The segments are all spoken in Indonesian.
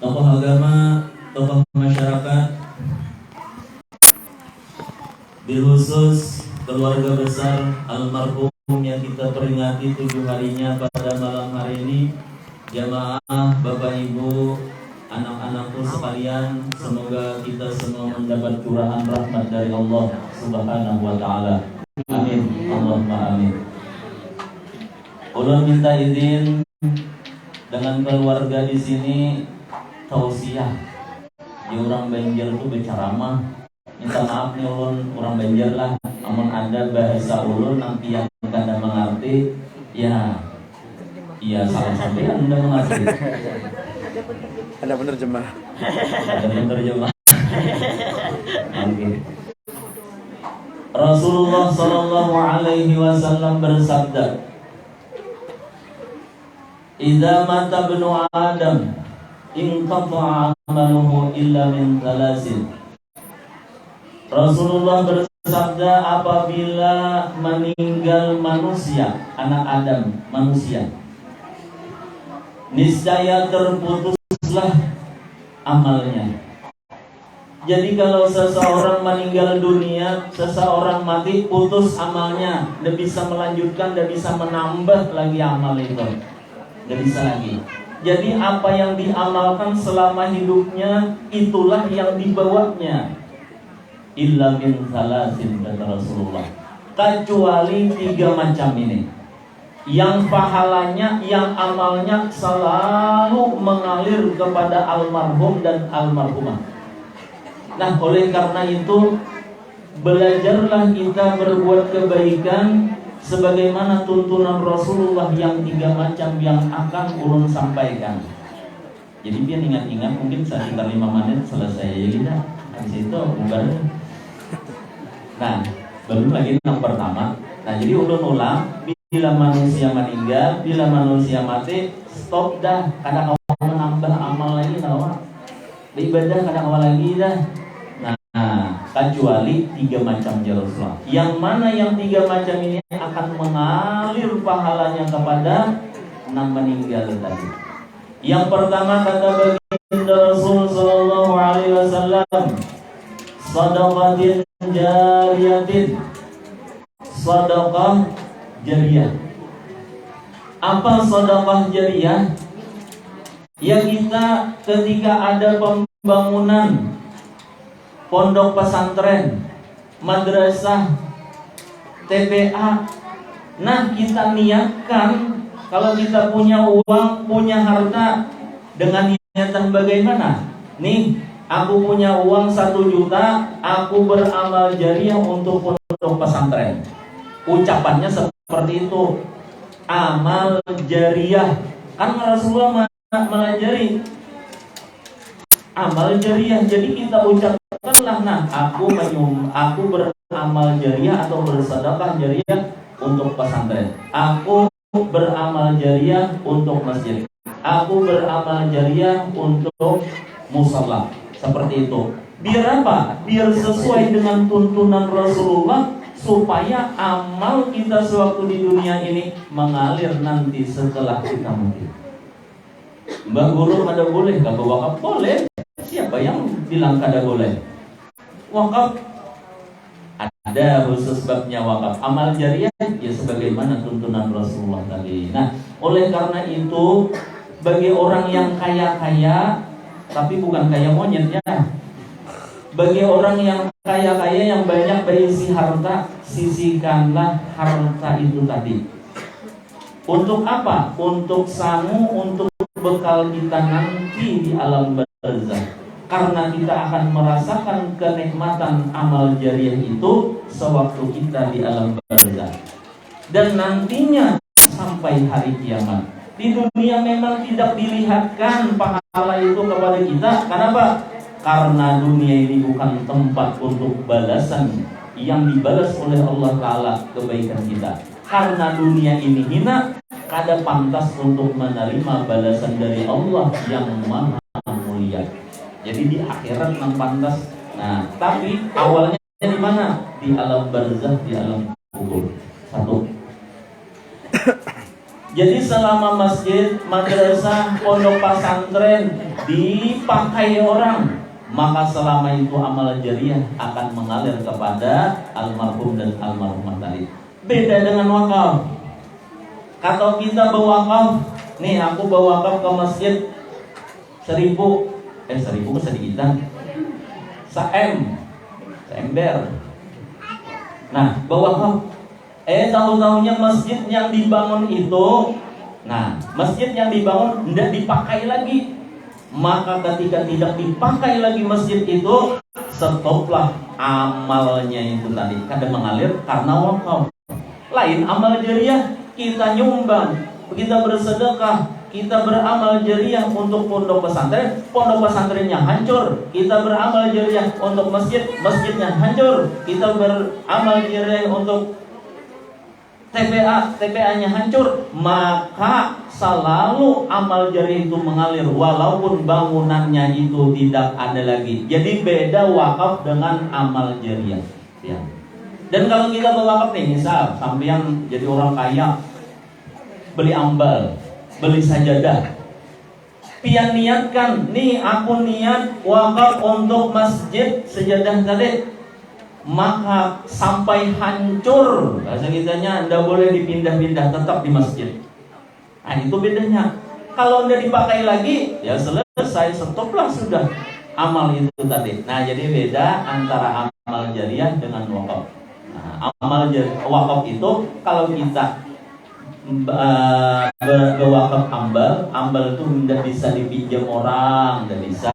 tokoh agama, tokoh masyarakat, bilkhusus keluarga besar almarhum yang kita peringati 7 harinya pada malam hari ini. Jamaah, Bapak Ibu, anak-anakku sekalian, semoga kita semua mendapat curahan rahmat dari Allah Subhanahu wa taala. Amin. Allahumma amin. Ulun minta izin dengan keluarga di sini tausiah. Di orang Banjar itu berceramah. Minta maaf nih ulun orang Banjar lah. Amun ada bahasa ulun nanti yang kada mengerti, ya salah sampean udah mengerti. Ada penerjemah. Ada penerjemah. Oke. Rasulullah Shallallahu Alaihi Wasallam bersabda, "Idza mata ibnu Adam, inqata'a amaluhu illa min thalasin." Rasulullah bersabda, apabila meninggal manusia, anak Adam, manusia, niscaya terputuslah amalnya. Jadi kalau seseorang meninggal dunia, seseorang mati, putus amalnya, tidak bisa melanjutkan, tidak bisa menambah lagi amal itu, tidak bisa lagi. Jadi apa yang diamalkan selama hidupnya, itulah yang dibawanya. Illa min thalasin, kata Rasulullah, kecuali 3 macam ini, yang pahalanya, yang amalnya selalu mengalir kepada almarhum dan almarhumah. Nah, oleh karena itu, belajarlah kita berbuat kebaikan sebagaimana tuntunan Rasulullah yang 3 macam yang akan ulun sampaikan. Jadi biar ingat-ingat, mungkin sekitar 5 menit selesai ya kita. Habis itu bubar. Nah, belum lagi yang pertama. Nah, jadi ulun ulang, bila manusia meninggal, bila manusia mati, stop dah. Kadang awal menambah amal lagi, ibadah kadang awal lagi dah. Nah, kecuali 3 macam ya Rasulullah. Yang mana yang 3 macam ini akan mengalir pahalanya kepada yang meninggal tadi. Yang pertama kata baginda Rasul sallallahu alaihi wasallam, shadaqatin jariyatin. Shadaqah jariyah. Apa shadaqah jariyah? Ya, kita ketika ada pembangunan pondok pesantren, madrasah, TPA, nah kita niatkan kalau kita punya uang, punya harta, dengan niatan bagaimana? Nih, aku punya uang 1 juta, aku beramal jariah untuk pondok pesantren. Ucapannya seperti itu, amal jariah. Kan Rasulullah mengajari amal jariah. Jadi kita ucapkanlah, nah aku beramal jariah atau bersedekah jariah untuk pesantren. Aku beramal jariah untuk masjid. Aku beramal jariah untuk musala. Seperti itu. Biar apa? Biar sesuai dengan tuntunan Rasulullah, supaya amal kita sewaktu di dunia ini mengalir nanti setelah kita mati. Mbak guru ada boleh, gak wakaf boleh. Siapa yang bilang kada boleh? Wakaf ada khusus babnya wakaf. Amal jariah ya sebagaimana tuntunan Rasulullah tadi. Nah, oleh karena itu, bagi orang yang kaya-kaya, tapi bukan kaya monyet ya. Bagi orang yang kaya-kaya yang banyak berisi harta, sisihkanlah harta itu tadi. Untuk apa? Untuk sangu, untuk bekal kita nanti di alam barzakh. Karena kita akan merasakan kenikmatan amal jariah itu sewaktu kita di alam barzakh. Dan nantinya sampai hari kiamat. Di dunia memang tidak dilihatkan pahala itu kepada kita. Kenapa? Karena dunia ini bukan tempat untuk balasan yang dibalas oleh Allah Ta'ala kebaikan kita. Karena dunia ini hina, kada pantas untuk menerima balasan dari Allah yang maha mulia. Jadi di akhirat yang pantas. Nah, tapi awalnya di mana? Di alam barzakh, di alam kubur. 1. Jadi selama masjid, madrasah, pondok pesantren dipakai orang, maka selama itu amal jariah akan mengalir kepada almarhum dan almarhumah tadi. Beda dengan wakaf. Kalau kita berwakaf, nih aku berwakaf ke masjid 1.000 sedikitan, seember. Nah, berwakaf. Tahu-tahunya masjid yang dibangun itu, masjid yang dibangun tidak dipakai lagi. Maka ketika tidak dipakai lagi masjid itu, stoplah amalnya itu tadi. Kada mengalir karena wakaf. Lain amal jariah, kita nyumbang, kita bersedekah, kita beramal jariah untuk pondok pesantrennya hancur. Kita beramal jariah untuk masjidnya hancur. Kita beramal jariah untuk TPA-nya hancur, maka selalu amal jariah itu mengalir walaupun bangunannya itu tidak ada lagi. Jadi beda wakaf dengan amal jariah. Ya. Dan kalau kita berwakaf nih, misal sampean jadi orang kaya, beli ambal, beli sajadah, pian niatkan, nih aku niat wakaf untuk masjid sajadah tadi. Maka sampai hancur, bahasa kitanya tidak boleh dipindah-pindah, tetap di masjid. Nah itu bedanya. Kalau tidak dipakai lagi, ya selesai, stoplah sudah amal itu tadi. Nah jadi beda antara amal jariah dengan wakaf. Nah, amal wakaf itu kalau kita berwakaf ambal itu tidak bisa dipinjam orang, tidak bisa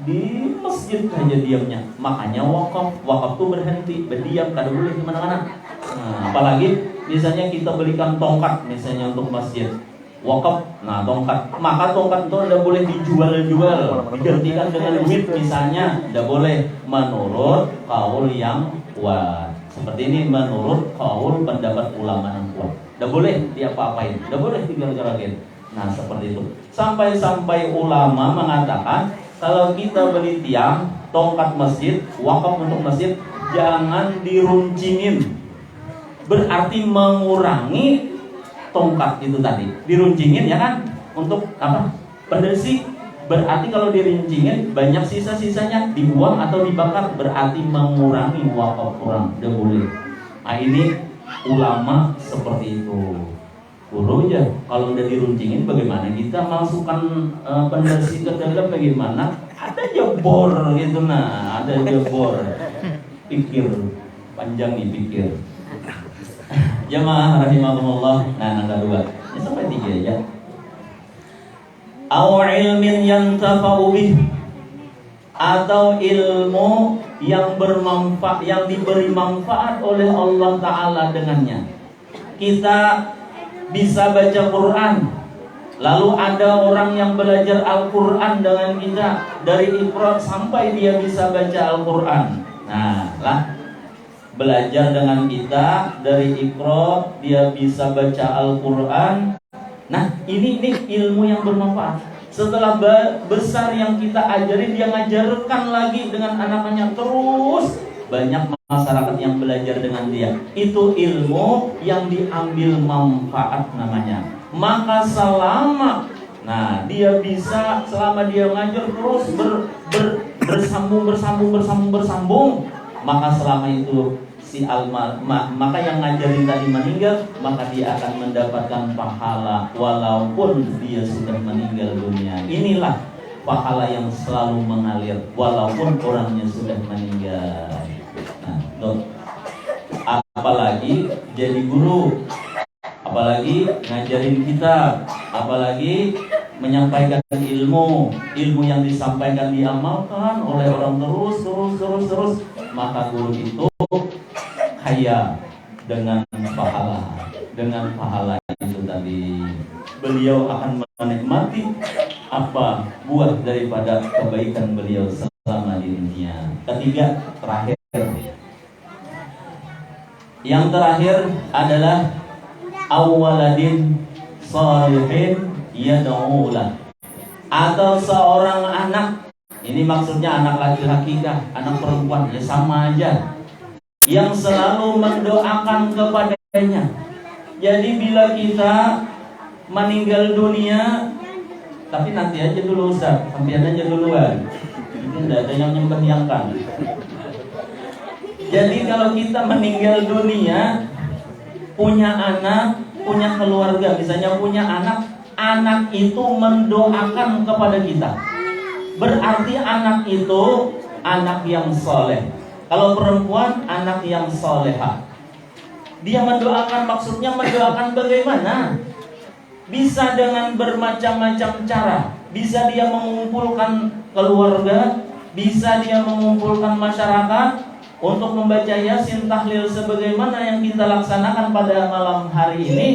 di masjid saja diamnya. Makanya wakaf itu berhenti, berdiam, kada boleh di mana-mana. Apalagi misalnya kita belikan tongkat misalnya untuk masjid wakaf, tongkat, maka tongkat itu tidak boleh dijual-jual, digantikan dengan duit misalnya, tidak boleh menurut kaul yang kuat. Seperti ini menurut kaul pendapat ulama yang kuat, tidak boleh diapa-apain, tidak boleh digerak-gerakin. Nah seperti itu. Sampai-sampai ulama mengatakan kalau kita beli tiang, tongkat masjid, wakaf untuk masjid, jangan diruncingin. Berarti mengurangi tongkat itu tadi. Diruncingin ya kan? Untuk apa? Bersih. Berarti kalau dirincingin banyak sisa-sisanya dibuang atau dibakar, berarti mengurangi wakaf kurang. Tidak boleh. Nah ini ulama seperti itu. Guru ya, kalau udah diruncingin bagaimana kita masukkan pendersih ke dalam, bagaimana? Ada jebor gitu, ada jebor. Pikir panjang nih pikir. Jamaah rahimahumullah. Nah, angka 2. Ini sampai 3 aja. Aw ilmin yantafa'u bih, atau ilmu yang bermanfaat, yang diberi manfaat oleh Allah Ta'ala dengannya. Kita bisa baca Quran, lalu ada orang yang belajar Al-Quran dengan kita dari Iqra sampai dia bisa baca Al-Quran. Belajar dengan kita dari Iqra, dia bisa baca Al-Quran. Nah ini ilmu yang bermanfaat. Setelah besar yang kita ajarin, dia ngajarkan lagi dengan anak-anaknya terus. Banyak masyarakat yang belajar dengan dia. Itu ilmu yang diambil manfaat namanya. Maka selama dia bisa, selama dia ngajar terus bersambung, maka selama itu maka yang ngajarin tadi meninggal, maka dia akan mendapatkan pahala walaupun dia sudah meninggal dunia. Inilah pahala yang selalu mengalir walaupun orangnya sudah meninggal. Apalagi jadi guru, apalagi ngajarin kitab, apalagi menyampaikan ilmu yang disampaikan diamalkan oleh orang terus, maka guru itu kaya dengan pahala itu tadi. Beliau akan menikmati apa buah daripada kebaikan beliau selama di dunia. Ketiga, terakhir. Yang terakhir adalah awaladin shalihin yad'ulah, atau seorang anak. Ini maksudnya anak laki-laki kah, anak perempuan, ya sama aja, yang selalu mendoakan kepadanya. Jadi bila kita meninggal dunia, tapi nanti aja dulu Ustaz, sampean aja duluan. Ini tidak ada yang nyembah-nyangkan. Jadi kalau kita meninggal dunia, punya anak, punya keluarga, misalnya punya anak, anak itu mendoakan kepada kita. Berarti anak itu anak yang soleh. Kalau perempuan, anak yang soleha. Dia mendoakan, maksudnya mendoakan bagaimana? Bisa dengan bermacam-macam cara. Bisa dia mengumpulkan keluarga, bisa dia mengumpulkan masyarakat untuk membaca Yasin tahlil sebagaimana yang kita laksanakan pada malam hari ini,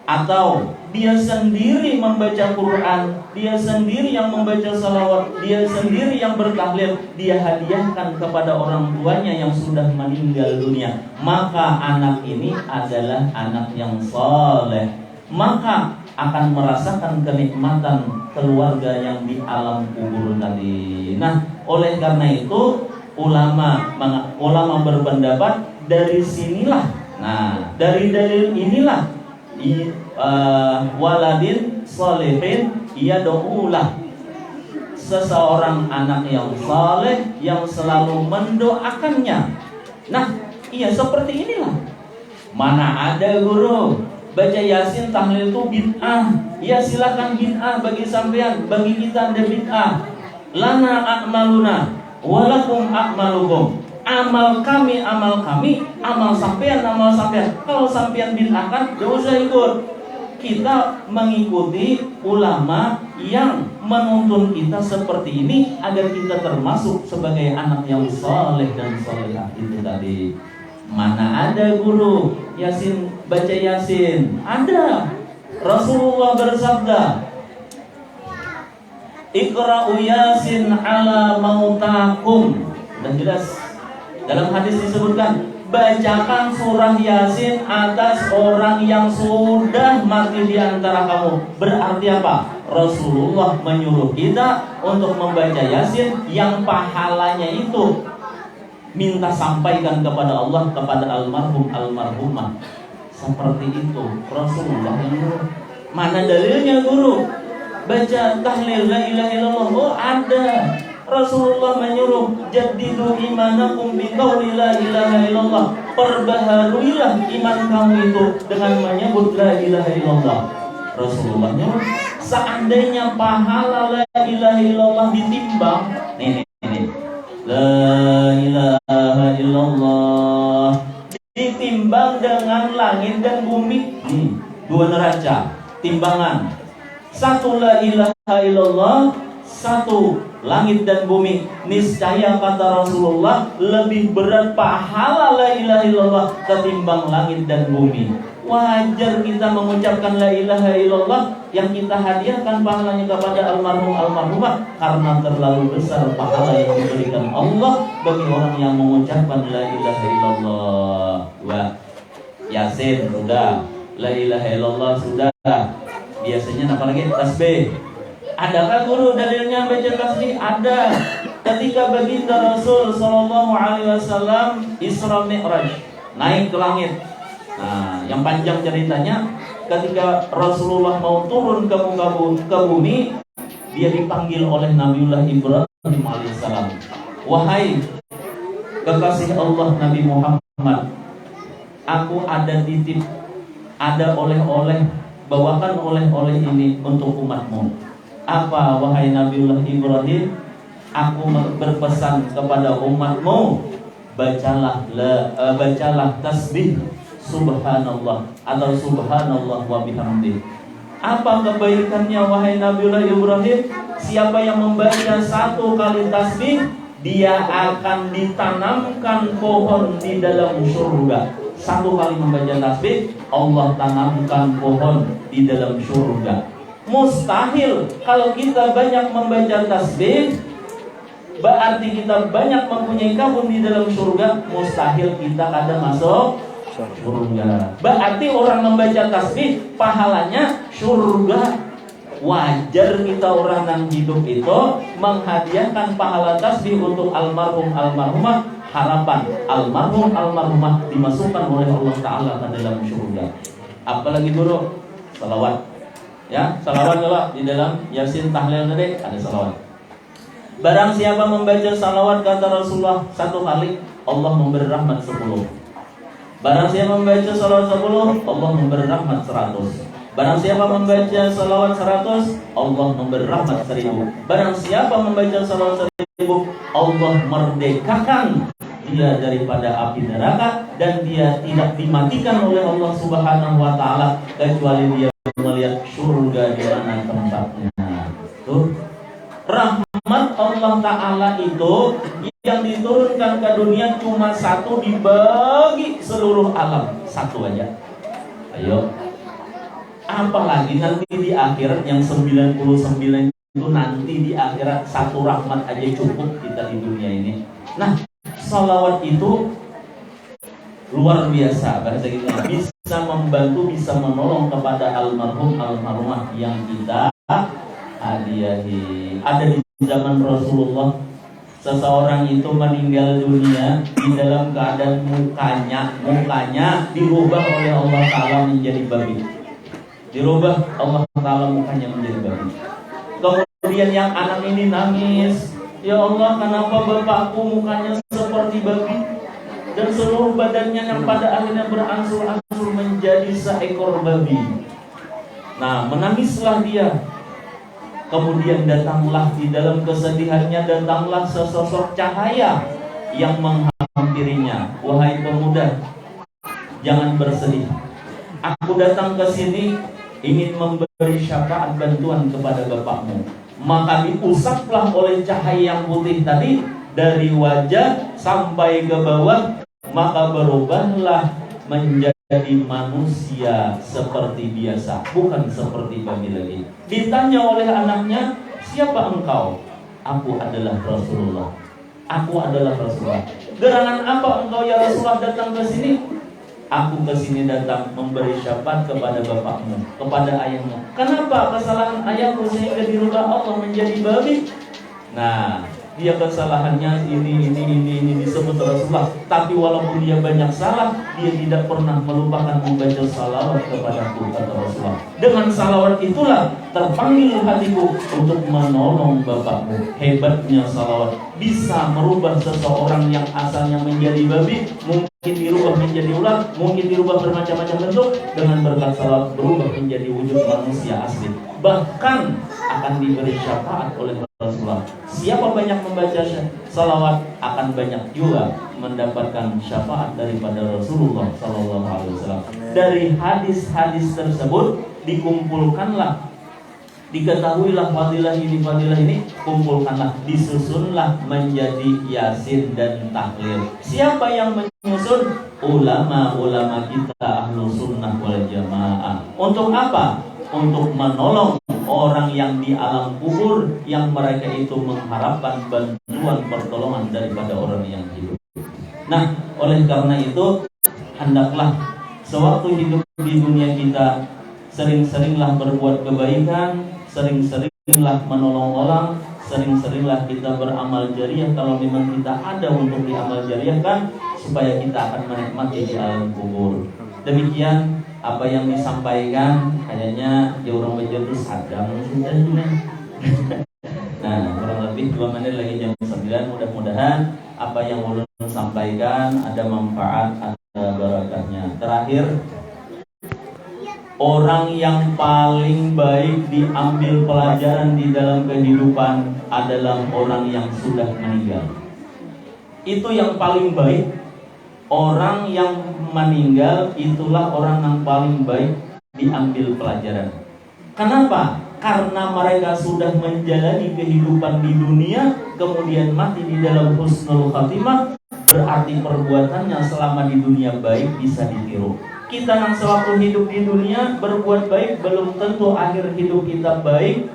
atau dia sendiri membaca Quran, dia sendiri yang membaca salawat, dia sendiri yang bertahlil, dia hadiahkan kepada orang tuanya yang sudah meninggal dunia. Maka anak ini adalah anak yang saleh, maka akan merasakan kenikmatan keluarga yang di alam kubur tadi. Nah, oleh karena itu ulama berpendapat dari sinilah, nah dari dalil inilah waladin sholihin yad'ulah, seseorang anak yang saleh yang selalu mendoakannya. Nah, iya seperti inilah. Mana ada guru baca Yasin tahlil itu bid'ah? Ya silakan bid'ah bagi sampean, bagi kita ada bid'ah. Lana a'maluna walakum a'malukum. Amal kami, amal sampean, amal sampean. Kalau sampean bid'ahkan, tidak usah ikut. Kita mengikuti ulama yang menuntun kita seperti ini agar kita termasuk sebagai anak yang saleh dan salehah itu tadi. Mana ada guru Yasin, baca Yasin? Ada. Rasulullah bersabda, Iqra'u Yasin ala mautakum. Dan jelas dalam hadis disebutkan, bacakan surah Yasin atas orang yang sudah mati di antara kamu. Berarti apa? Rasulullah menyuruh kita untuk membaca Yasin yang pahalanya itu minta sampaikan kepada Allah, kepada almarhum almarhumah. Seperti itu Rasulullah yang nyuruh. Mana dalilnya guru? Baca tahlil la ilaha illallah. Oh ada. Rasulullah menyuruh jaddidu imanakum biqauli la ilaha illallah. Perbaharuilah iman kamu itu dengan menyebut la ilaha illallah. Rasulullah nyuruh. Seandainya pahala la ilaha illallah ditimbang, nih la ilaha illallah ditimbang dengan langit dan bumi, dua neraca timbangan. Satu la ilaha illallah, satu langit dan bumi. Niscaya kata Rasulullah, lebih berat pahala la ilaha illallah ketimbang langit dan bumi. Wajar kita mengucapkan la ilaha illallah yang kita hadiahkan pahalanya kepada almarhum almarhumah, karena terlalu besar pahala yang diberikan Allah bagi orang yang mengucapkan la ilaha illallah. Wah, Yasin sudah, la ilaha illallah sudah. Biasanya apa lagi? Tasbih. Adakah guru dalilnya baca tasbih? Ada. Ketika baginda Rasul sallallahu alaihi wasallam Isra Mi'raj, naik ke langit. Nah, yang panjang ceritanya, ketika Rasulullah mau turun ke bumi, dia dipanggil oleh Nabiullah Ibrahim alaihissalam. Wahai kekasih Allah Nabi Muhammad, aku ada titip, ada oleh-oleh, bawakan oleh-oleh ini untuk umatmu. Apa wahai Nabiullah Ibrahim? Aku berpesan kepada umatmu, bacalah tasbih subhanallah atau subhanallah wa bihamdih. Apa kebaikannya wahai Nabiullah Ibrahim? Siapa yang membaca satu kali tasbih, dia akan ditanamkan pohon di dalam surga. Satu kali membaca tasbih, Allah tanamkan pohon di dalam surga. Mustahil kalau kita banyak membaca tasbih, berarti kita banyak mempunyai kebun di dalam surga. Mustahil kita kadang masuk surga. Berarti orang membaca tasbih pahalanya surga. Wajar kita orang yang hidup itu menghadiahkan pahala tasbih untuk almarhum almarhumah, harapan almarhum almarhumah dimasukkan oleh Allah Ta'ala ke dalam surga. Apalagi buruk? Salawat. Ya, salawat kalau di dalam Yasin tahlil tadi ada salawat. Barang siapa membaca salawat kata Rasulullah 1 kali, Allah memberi rahmat 10. Barang siapa membaca salawat 10, Allah memberi rahmat 100. Barang siapa membaca salawat 100, Allah memberi rahmat 1000. Barang siapa membaca salawat 1000, Allah merdekakan dia daripada api neraka, dan dia tidak dimatikan oleh Allah Subhanahu wa taala kecuali dia melihat surga di mana tempatnya. Tuh, rahmat Allah taala itu yang diturunkan ke dunia cuma 1 dibagi seluruh alam, 1 aja. Ayo. Apalagi nanti di akhirat yang 99 itu, nanti di akhirat 1 rahmat aja cukup kita di dunia ini. Nah, salawat itu luar biasa, bahasa kita bisa membantu, bisa menolong kepada almarhum almarhumah yang kita hadiahi. Ada di zaman Rasulullah, seseorang itu meninggal dunia di dalam keadaan mukanya dirubah oleh Allah Ta'ala menjadi babi. Dirubah Allah Ta'ala mukanya menjadi babi. Kemudian yang anak ini nangis, ya Allah, kenapa bapakku mukanya seperti babi dan seluruh badannya yang pada akhirnya beransur-ansur menjadi seekor babi. Nah, menangislah dia. Kemudian datanglah di dalam kesedihannya, datanglah sesosok cahaya yang menghampirinya. Wahai pemuda, jangan bersedih. Aku datang ke sini ingin memberi syafaat bantuan kepada bapakmu. Maka diusaplah oleh cahaya yang putih tadi dari wajah sampai ke bawah, maka berubahlah menjadi manusia seperti biasa, bukan seperti babi lagi. Ditanya oleh anaknya, siapa engkau? Aku adalah Rasulullah. Aku adalah Rasulullah. Gerangan apa engkau ya Rasulullah datang ke sini? Aku ke sini datang memberi syafaat kepada bapakmu, kepada ayahmu. Kenapa kesalahan ayahmu sehingga dirubah Allah menjadi babi? Nah, dia kesalahannya ini disebut Rasulullah. Tapi walaupun dia banyak salah, dia tidak pernah melupakan membaca salawat kepadaku, kata Rasulullah. Dengan salawat itulah terpanggil hatiku untuk menolong bapakmu. Hebatnya salawat bisa merubah seseorang yang asalnya menjadi babi, mungkin dirubah menjadi ular, mungkin dirubah bermacam-macam bentuk. Dengan berkat salawat berubah menjadi wujud manusia asli. Bahkan akan diberi syafaat oleh Rasulullah. Siapa banyak membaca salawat akan banyak juga mendapatkan syafaat daripada Rasulullah Sallallahu Alaihi Wasallam. Dari hadis-hadis tersebut dikumpulkanlah, diketahuilah fadilah ini, kumpulkanlah, disusunlah menjadi Yasin dan tahlil. Siapa yang menyusun? Ulama-ulama kita ahlu sunnah wal jamaah. Untuk apa? Untuk menolong orang yang di alam kubur, yang mereka itu mengharapkan bantuan pertolongan daripada orang yang hidup. Nah, oleh karena itu hendaklah sewaktu hidup di dunia kita sering-seringlah berbuat kebaikan, sering-seringlah menolong orang, sering-seringlah kita beramal jariah kalau memang kita ada untuk diamal jariahkan, supaya kita akan menikmati di alam kubur. Demikian apa yang disampaikan, kayaknya di orang Banjar itu sadang sudah. Nah, kurang lebih 2 menit lagi jam 9. Mudah-mudahan apa yang ulun sampaikan ada manfaat, ada barakahnya. Terakhir, orang yang paling baik diambil pelajaran di dalam kehidupan adalah orang yang sudah meninggal. Itu yang paling baik. Orang yang meninggal itulah orang yang paling baik diambil pelajaran. Kenapa? Karena mereka sudah menjalani kehidupan di dunia, kemudian mati di dalam husnul khatimah, berarti perbuatannya selama di dunia baik bisa ditiru. Kita yang sewaktu hidup di dunia berbuat baik, belum tentu akhir hidup kita baik.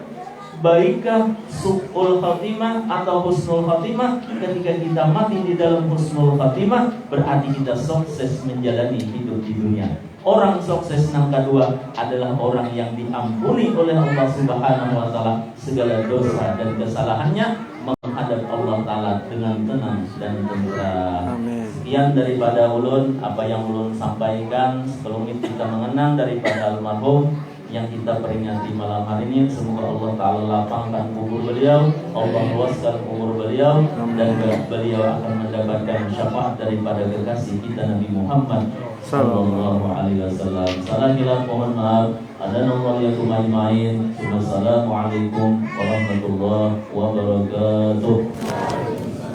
Baikkah su'ul khatimah atau husnul khatimah? Ketika kita mati di dalam husnul khatimah, berarti kita sukses menjalani hidup di dunia. Orang sukses yang kedua adalah orang yang diampuni oleh Allah Subhanahu wa taala segala dosa dan kesalahannya, menghadap Allah taala dengan tenang dan tentram. Amin. Sekian daripada ulun, apa yang ulun sampaikan. Sebelum itu kita mengenang daripada almarhum yang kita peringati malam hari ini. Semoga Allah Ta'ala lapangkan kubur beliau, Allah luaskan kubur beliau, dan beliau akan mendapatkan syafaat daripada kekasih kita Nabi Muhammad Sallallahu Alaihi Wasallam. Salam hilal, mohon maaf. Adanallahu ajma'in. Wassalamualaikum warahmatullahi wabarakatuh.